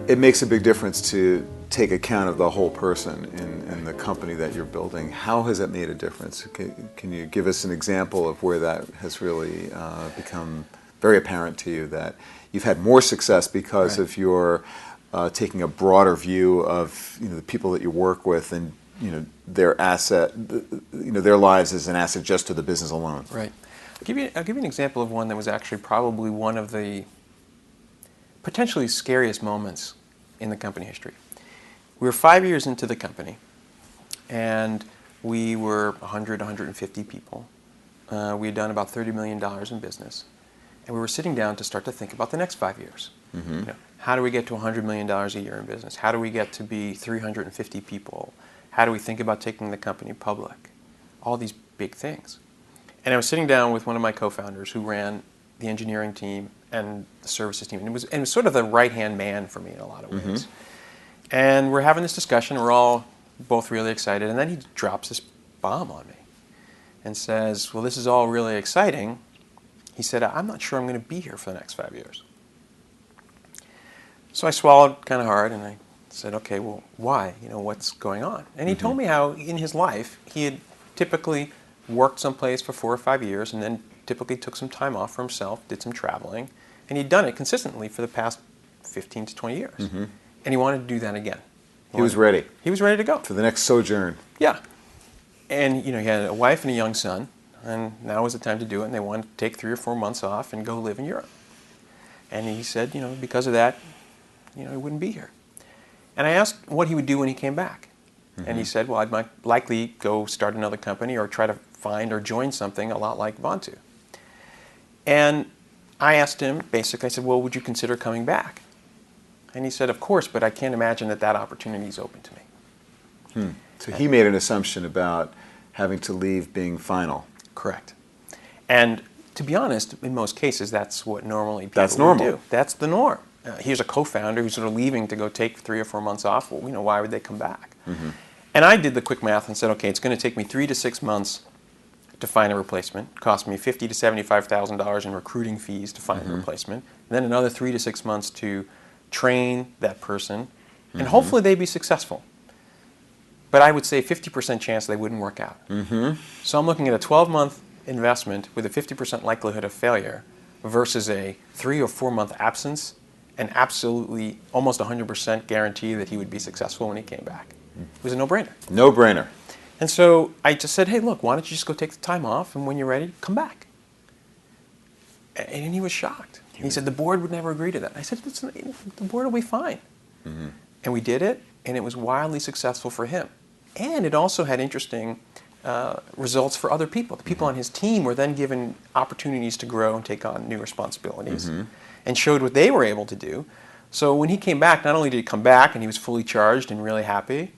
It makes a big difference to take account of the whole person in the company that you're building. How has that made a difference? Can you give us an example of where that has really become very apparent to you, that you've had more success because Right. of your taking a broader view of the people that you work with, and their asset, their lives as an asset just to the business alone? Right. I'll give you an example of one that was actually probably one of the potentially scariest moments in the company history. We were 5 years into the company, and we were 100, 150 people. We had done about $30 million in business, and we were sitting down to start to think about the next 5 years. Mm-hmm. How do we get to $100 million a year in business? How do we get to be 350 people? How do we think about taking the company public? All these big things. And I was sitting down with one of my co-founders who ran the engineering team and the services team. And it was sort of the right-hand man for me in a lot of ways. Mm-hmm. And we're having this discussion. We're all both really excited. And then he drops this bomb on me and says, well, this is all really exciting. He said, I'm not sure I'm going to be here for the next 5 years. So I swallowed kind of hard, and I said, okay, well, why? What's going on? And he told me how in his life he had typically worked someplace for 4 or 5 years and then typically took some time off for himself, did some traveling, and he'd done it consistently for the past 15 to 20 years. Mm-hmm. And he wanted to do that again. He was ready. He was ready to go. For the next sojourn. Yeah. And he had a wife and a young son, and now was the time to do it, and they wanted to take 3 or 4 months off and go live in Europe. And he said, because of that, he wouldn't be here. And I asked what he would do when he came back. Mm-hmm. And he said, well, I'd likely go start another company or try to find or join something a lot like Vontu. And I asked him, basically, I said, well, would you consider coming back? And he said, of course, but I can't imagine that opportunity is open to me. So he made an assumption about having to leave being final. Correct. And to be honest, in most cases, that's what normally people would do. That's the norm. Here's a co-founder who's sort of leaving to go take 3 or 4 months off. Well, why would they come back? Mm-hmm. And I did the quick math and said, okay, it's going to take me 3 to 6 months to find a replacement. It cost me $50,000 to $75,000 in recruiting fees to find a replacement. And then another 3 to 6 months to train that person, and hopefully they'd be successful. But I would say 50% chance they wouldn't work out. Mm-hmm. So I'm looking at a 12-month investment with a 50% likelihood of failure versus a 3 or 4 month absence and absolutely almost 100% guarantee that he would be successful when he came back. It was a no-brainer. No-brainer. And so I just said, hey, look, why don't you just go take the time off, and when you're ready, come back. And he was shocked. He said, the board would never agree to that. I said, the board will be fine. Mm-hmm. And we did it, and it was wildly successful for him. And it also had interesting results for other people. The people on his team were then given opportunities to grow and take on new responsibilities and showed what they were able to do. So when he came back, not only did he come back and he was fully charged and really happy,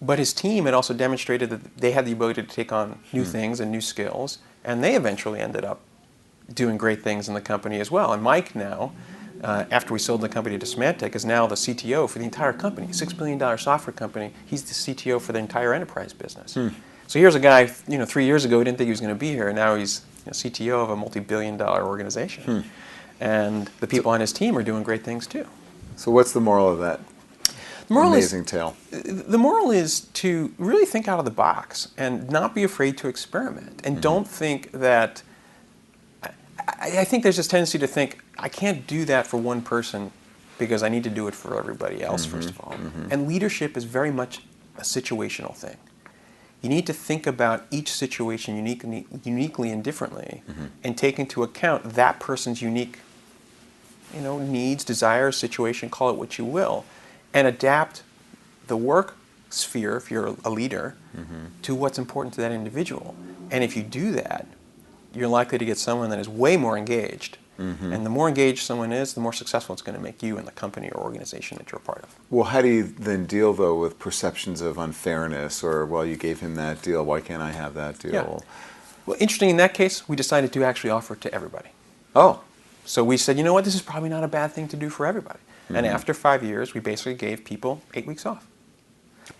but his team had also demonstrated that they had the ability to take on new things and new skills, and they eventually ended up doing great things in the company as well. And Mike now, after we sold the company to Symantec, is now the CTO for the entire company, $6 billion software company. He's the CTO for the entire enterprise business. So here's a guy, 3 years ago, who didn't think he was going to be here, and now he's CTO of a multi-billion-dollar organization. And the people on his team are doing great things too. So what's the moral of that amazing tale? The moral is to really think out of the box and not be afraid to experiment. And don't think that, I think there's this tendency to think, I can't do that for one person because I need to do it for everybody else, first of all. And leadership is very much a situational thing. You need to think about each situation uniquely and differently, and take into account that person's unique needs, desires, situation, call it what you will, and adapt the work sphere, if you're a leader, to what's important to that individual. And if you do that, you're likely to get someone that is way more engaged. And the more engaged someone is, the more successful it's going to make you and the company or organization that you're a part of. Well, how do you then deal, though, with perceptions of unfairness, or, well, you gave him that deal, why can't I have that deal? Yeah. Well, interesting, in that case, we decided to actually offer it to everybody. Oh. So we said, you know what, this is probably not a bad thing to do for everybody. And after 5 years, we basically gave people 8 weeks off.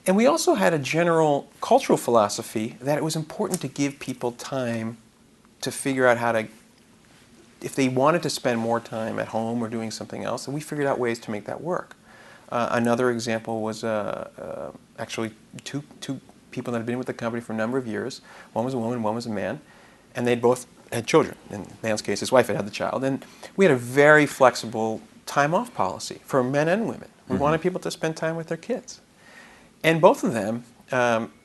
And we also had a general cultural philosophy that it was important to give people time to figure out how to if they wanted to spend more time at home or doing something else, and we figured out ways to make that work. Another example was actually two people that had been with the company for a number of years. One was a woman, one was a man, and they both had children. In the man's case, his wife had the child, and we had a very flexible time off policy for men and women. We wanted people to spend time with their kids. And both of them,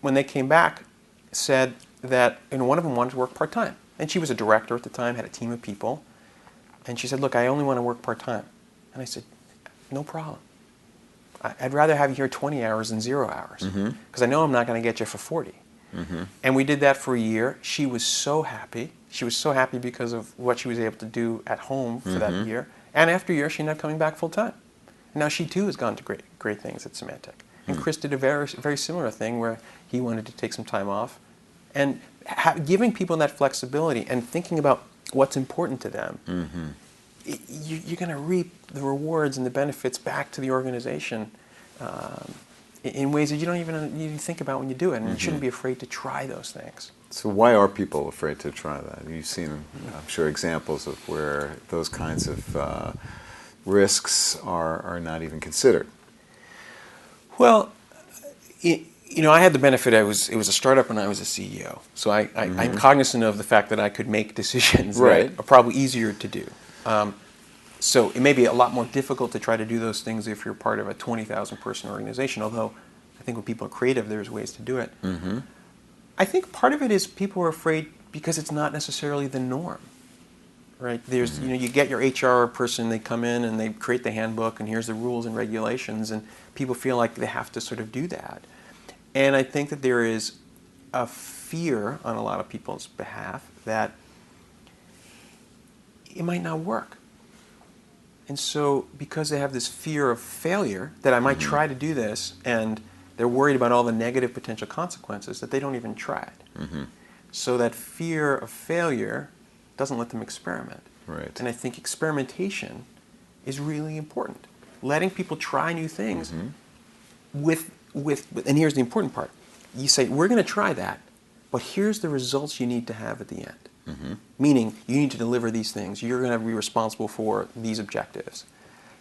when they came back, said that one of them wanted to work part-time. And she was a director at the time, had a team of people. And she said, look, I only want to work part-time. And I said, no problem. I'd rather have you here 20 hours than 0 hours, because I know I'm not going to get you for 40. And we did that for a year. She was so happy. She was so happy because of what she was able to do at home for that year. And after a year, she ended up coming back full-time. And now she, too, has gone to great things at Symantec. And Chris did a very similar thing where he wanted to take some time off. And giving people that flexibility and thinking about what's important to them, you're going to reap the rewards and the benefits back to the organization in ways that you don't even think about when you do it. And you shouldn't be afraid to try those things. So why are people afraid to try that? You've seen, I'm sure, examples of where those kinds of risks are not even considered. Well, I had the benefit. It was a startup when I was a CEO, so I'm cognizant of the fact that I could make decisions that are probably easier to do. So it may be a lot more difficult to try to do those things if you're part of a 20,000 person organization, although I think when people are creative, there's ways to do it. I think part of it is people are afraid because it's not necessarily the norm. Right? There's, you get your HR person, they come in and they create the handbook and here's the rules and regulations, and people feel like they have to sort of do that. And I think that there is a fear on a lot of people's behalf that it might not work. And so because they have this fear of failure, that I might try to do this, and they're worried about all the negative potential consequences, that they don't even try it. So that fear of failure doesn't let them experiment. Right. And I think experimentation is really important. Letting people try new things and here's the important part. You say, we're going to try that, but here's the results you need to have at the end. Meaning, you need to deliver these things. You're going to be responsible for these objectives.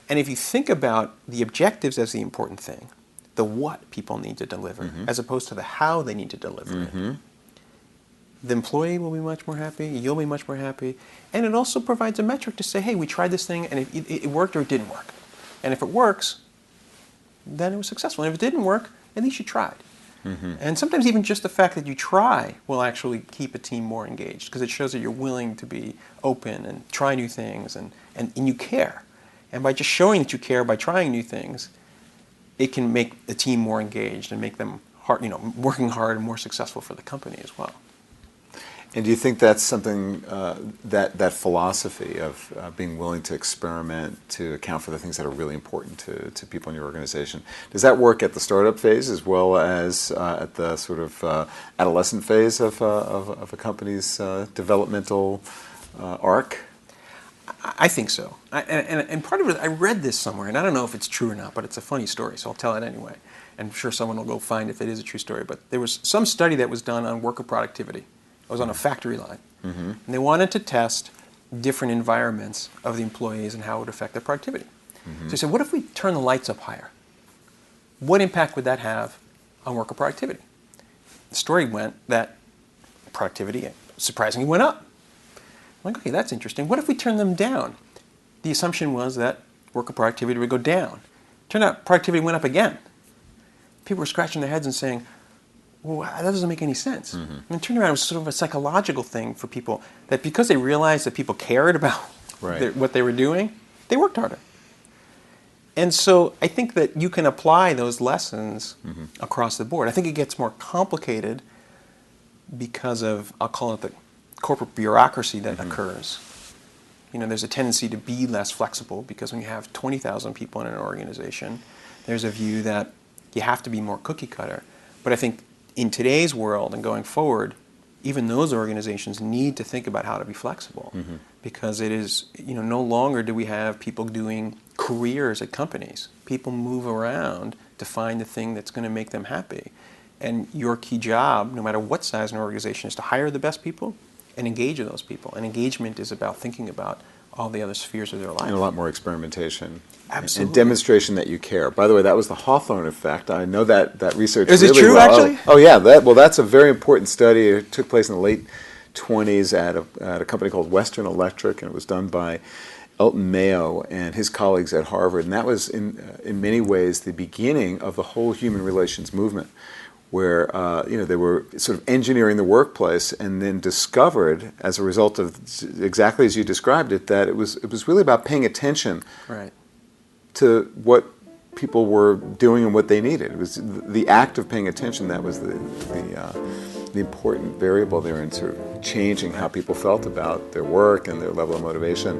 And if you think about the objectives as the important thing, the what people need to deliver, as opposed to the how they need to deliver it, the employee will be much more happy, you'll be much more happy, and it also provides a metric to say, hey, we tried this thing and it worked or it didn't work. And if it works, then it was successful. And if it didn't work, at least you tried. And sometimes even just the fact that you try will actually keep a team more engaged, because it shows that you're willing to be open and try new things and you care. And by just showing that you care by trying new things, it can make the team more engaged and make them working hard and more successful for the company as well. And do you think that's something, that philosophy of being willing to experiment to account for the things that are really important to people in your organization, does that work at the startup phase as well as at the sort of adolescent phase of a company's developmental arc? I think so. And part of it, I read this somewhere, and I don't know if it's true or not, but it's a funny story, so I'll tell it anyway. And I'm sure someone will go find if it is a true story. But there was some study that was done on worker productivity. It was on a factory line. And they wanted to test different environments of the employees and how it would affect their productivity. So they said, what if we turn the lights up higher? What impact would that have on worker productivity? The story went that productivity surprisingly went up. I'm like, okay, that's interesting. What if we turn them down? The assumption was that worker productivity would go down. Turned out productivity went up again. People were scratching their heads and saying, well, that doesn't make any sense. And it turned around, it was sort of a psychological thing for people, that because they realized that people cared about what they were doing, they worked harder. And so I think that you can apply those lessons across the board. I think it gets more complicated because of, I'll call it the corporate bureaucracy that occurs. There's a tendency to be less flexible because when you have 20,000 people in an organization, there's a view that you have to be more cookie cutter. But I think in today's world and going forward, even those organizations need to think about how to be flexible, because it is, no longer do we have people doing careers at companies. People move around to find the thing that's going to make them happy. And your key job, no matter what size an organization, is to hire the best people and engage with those people. And engagement is about thinking about all the other spheres of their life. And a lot more experimentation. Absolutely. And demonstration that you care. By the way, that was the Hawthorne effect. I know that research Is really it true, well. actually? Oh yeah, that's a very important study. It took place in the late 20s at a company called Western Electric, and it was done by Elton Mayo and his colleagues at Harvard. And that was, in many ways, the beginning of the whole human relations movement, where they were sort of engineering the workplace, and then discovered, as a result of exactly as you described it, that it was really about paying attention Right. to what people were doing and what they needed. It was the act of paying attention that was the important variable there in sort of changing how people felt about their work and their level of motivation.